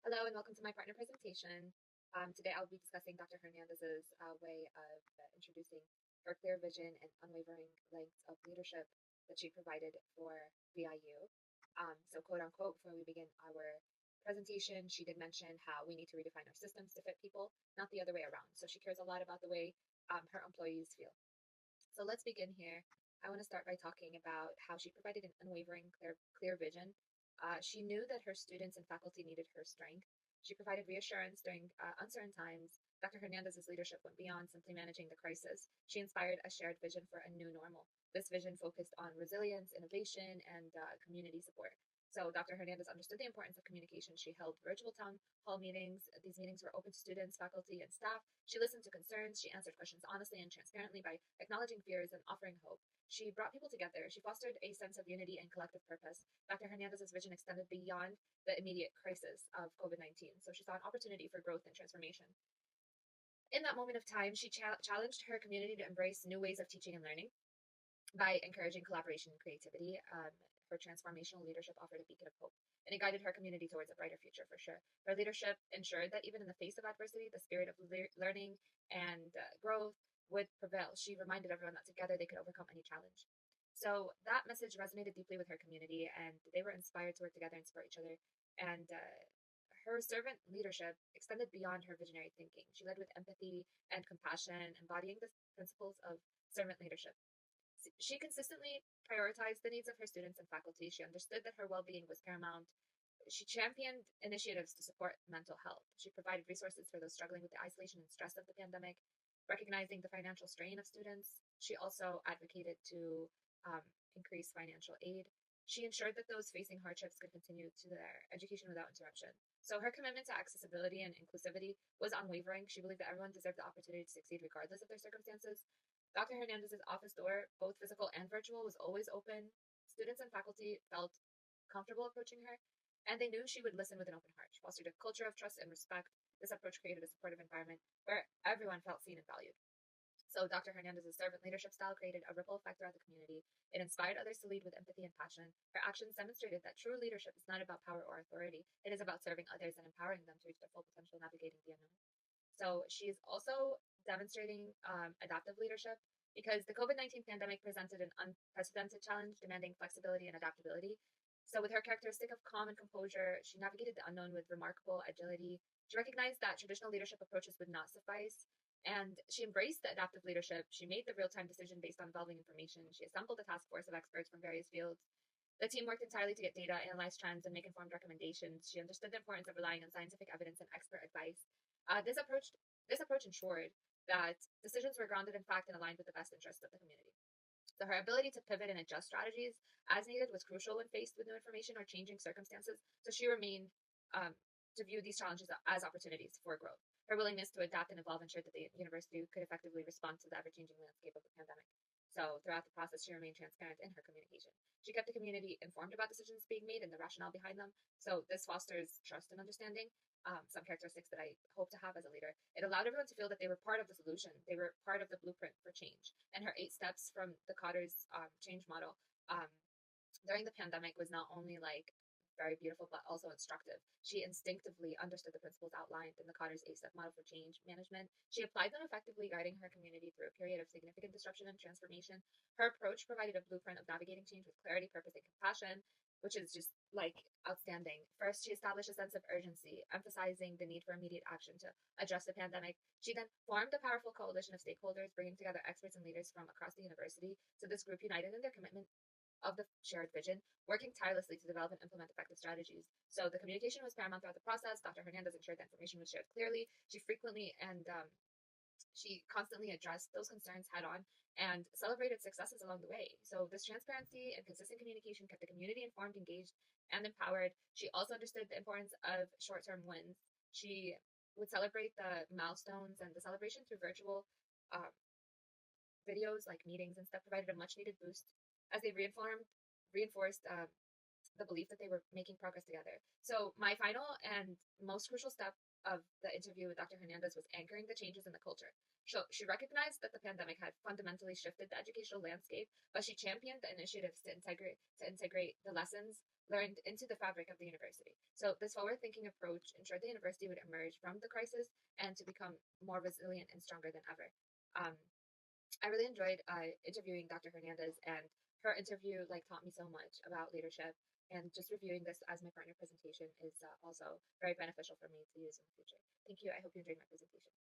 Hello and welcome to my partner presentation. Today I'll be discussing Dr. Hernandez's way of introducing her clear vision and unwavering lengths of leadership that she provided for VIU. So quote unquote, before we begin our presentation, she did mention how we need to redefine our systems to fit people, not the other way around. So she cares a lot about the way her employees feel. So let's begin here. I want to start by talking about how she provided an unwavering, clear vision. She knew that her students and faculty needed her strength. She provided reassurance during uncertain times. Dr. Hernandez's leadership went beyond simply managing the crisis. She inspired a shared vision for a new normal. This vision focused on resilience, innovation, and community support. So Dr. Hernandez understood the importance of communication. She held virtual town hall meetings. These meetings were open to students, faculty, and staff. She listened to concerns. She answered questions honestly and transparently by acknowledging fears and offering hope. She brought people together. She fostered a sense of unity and collective purpose. Dr. Hernandez's vision extended beyond the immediate crisis of COVID-19. So she saw an opportunity for growth and transformation. In that moment of time, she challenged her community to embrace new ways of teaching and learning by encouraging collaboration and creativity. Her transformational leadership offered a beacon of hope, and it guided her community towards a brighter future for sure. Her leadership ensured that even in the face of adversity, the spirit of learning and growth would prevail. She reminded everyone that together they could overcome any challenge. So that message resonated deeply with her community, and they were inspired to work together and support each other. And her servant leadership extended beyond her visionary thinking. She led with empathy and compassion, embodying the principles of servant leadership. She consistently prioritized the needs of her students and faculty. She understood that her well being was paramount. She championed initiatives to support mental health. She provided resources for those struggling with the isolation and stress of the pandemic, recognizing the financial strain of students. She also advocated to um, increase financial aid. She ensured that those facing hardships could continue to their education without interruption. So her commitment to accessibility and inclusivity was unwavering. She believed that everyone deserved the opportunity to succeed regardless of their circumstances. Dr. Hernandez's office door, both physical and virtual, was always open. Students and faculty felt comfortable approaching her, and they knew she would listen with an open heart. She fostered a culture of trust and respect. This approach created a supportive environment where everyone felt seen and valued. So Dr. Hernandez's servant leadership style created a ripple effect throughout the community. It inspired others to lead with empathy and passion. Her actions demonstrated that true leadership is not about power or authority. It is about serving others and empowering them to reach their full potential, navigating the unknown. So she is also demonstrating adaptive leadership because the COVID-19 pandemic presented an unprecedented challenge demanding flexibility and adaptability. So, with her characteristic of calm and composure, she navigated the unknown with remarkable agility. She recognized that traditional leadership approaches would not suffice, and she embraced the adaptive leadership. She made the real time decision based on evolving information. She assembled a task force of experts from various fields. The team worked entirely to get data, analyze trends, and make informed recommendations. She understood the importance of relying on scientific evidence and expert advice. This approach ensured that decisions were grounded in fact and aligned with the best interests of the community. So her ability to pivot and adjust strategies as needed was crucial when faced with new information or changing circumstances. So she remained um, to view these challenges as opportunities for growth. Her willingness to adapt and evolve ensured that the university could effectively respond to the ever-changing landscape of the pandemic. So throughout the process, she remained transparent in her communication. She kept the community informed about decisions being made and the rationale behind them. So this fosters trust and understanding. Some characteristics that I hope to have as a leader. It allowed everyone to feel that they were part of the solution. They were part of the blueprint for change. And her 8 steps from the Cotter's change model um, during the pandemic was not only like very beautiful but also instructive. She instinctively understood the principles outlined in the Cotter's 8-step model for change management. She applied them effectively, guiding her community through a period of significant disruption and transformation. Her approach provided a blueprint of navigating change with clarity, purpose, and compassion, which is just like outstanding. First, she established a sense of urgency, emphasizing the need for immediate action to address the pandemic. She then formed a powerful coalition of stakeholders, bringing together experts and leaders from across the university. So this group united in their commitment of the shared vision, working tirelessly to develop and implement effective strategies. So the communication was paramount throughout the process. Dr. Hernandez ensured that information was shared clearly. She frequently and she constantly addressed those concerns head on and celebrated successes along the way. So this transparency and consistent communication kept the community informed, engaged, and empowered. She also understood the importance of short-term wins. She would celebrate the milestones and the celebration through virtual um, videos like meetings and stuff provided a much needed boost as they reinforced the belief that they were making progress together. So my final and most crucial step of the interview with Dr. Hernandez was anchoring the changes in the culture. So she recognized that the pandemic had fundamentally shifted the educational landscape, but she championed the initiatives to integrate the lessons learned into the fabric of the university. So this forward-thinking approach ensured the university would emerge from the crisis and to become more resilient and stronger than ever. Um, I really enjoyed interviewing Dr. Hernandez, and her interview taught me so much about leadership. And just reviewing this as my partner presentation is also very beneficial for me to use in the future. Thank you. I hope you enjoyed my presentation.